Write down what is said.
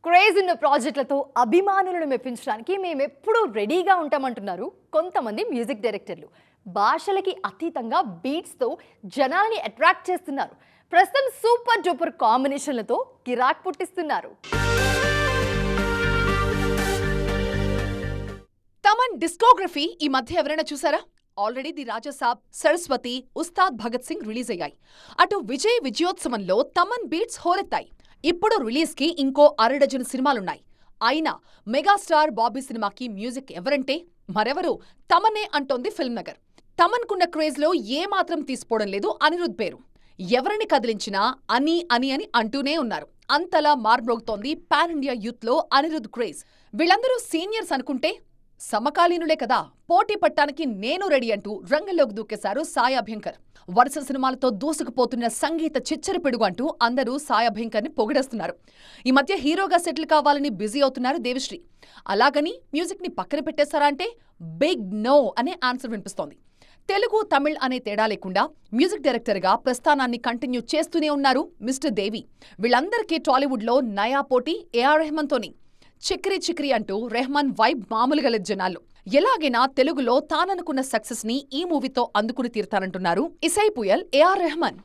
Craze ఉన్న ప్రాజెక్టులతో అభిమానులను మెప్పించడానికి మేమెప్పుడూ రెడీగా ఉంటామంటున్నారు కొంతమంది మ్యూజిక్ డైరెక్టర్లు. భాషలకి అతీతంగా బీట్స్తో జనాల్ని అట్రాక్ట్ చేస్తున్నారు. ప్రస్తుతం సూపర్ డూపర్ కాంబినేషన్లతో కిరాక్ పుట్టిస్తున్నారు. తమన్ డిస్కోగ్రఫీ ఈ మధ్య ఎవరైనా చూసారా? Already the Rajasaab, Saraswati, Ustaad Bhagat Singh release అయ్యాయి. అటు విజయోత్సవంలో తమన్ బీట్స్ హోరెత్తాయి. ఇప్పుడు రిలీజ్కి ఇంకో అరడజను సినిమాలున్నాయి. అయినా మెగాస్టార్ బాబీ సినిమాకి మ్యూజిక్ ఎవరంటే మరెవరు తమనే అంటోంది ఫిల్మ్ నగర్. తమన్కున్న క్రేజ్లో ఏమాత్రం తీసుకోవడం లేదు అనిరుద్ పేరు. ఎవరిని కదిలించినా అని అని అని అంటూనే ఉన్నారు. అంతలా మార్మోగుతోంది పాన్ ఇండియా యూత్లో అనిరుద్ క్రేజ్. వీళ్ళందరూ సీనియర్స్ అనుకుంటే సమకాలీనులే కదా, పోటీ పట్టానికి నేను రెడీ అంటూ రంగంలోకి దూకేశారు సాయి అభ్యంకర్. వరుస సినిమాలతో దూసుకుపోతున్న సంగీత చిచ్చరపిడుగు అంటూ అందరూ సాయి అభ్యంకర్ని పొగిడేస్తున్నారు. ఈ మధ్య హీరోగా సెటిల్ కావాలని బిజీ అవుతున్నారు దేవిశ్రీ. అలాగని మ్యూజిక్ని పక్కన పెట్టేశారా అంటే బిగ్ నో అనే ఆన్సర్ వినిపిస్తోంది. తెలుగు, తమిళ్ అనే తేడా లేకుండా మ్యూజిక్ డైరెక్టర్గా ప్రస్థానాన్ని కంటిన్యూ చేస్తూనే ఉన్నారు మిస్టర్ దేవి. వీళ్ళందరికీ టాలీవుడ్లో నయా పోటీ ఏఆర్ రెహమాన్తోని. చిక్రీ చిక్రీ అంటూ రెహమాన్ వైబ్ మామూలుగా లేదు జనాల్లో. ఎలాగైనా తెలుగులో తాననుకున్న సక్సెస్ ని ఈ మూవీతో అందుకుని తీరుతానంటున్నారు ఇసై పుయల్, ఏఆర్ రెహమాన్.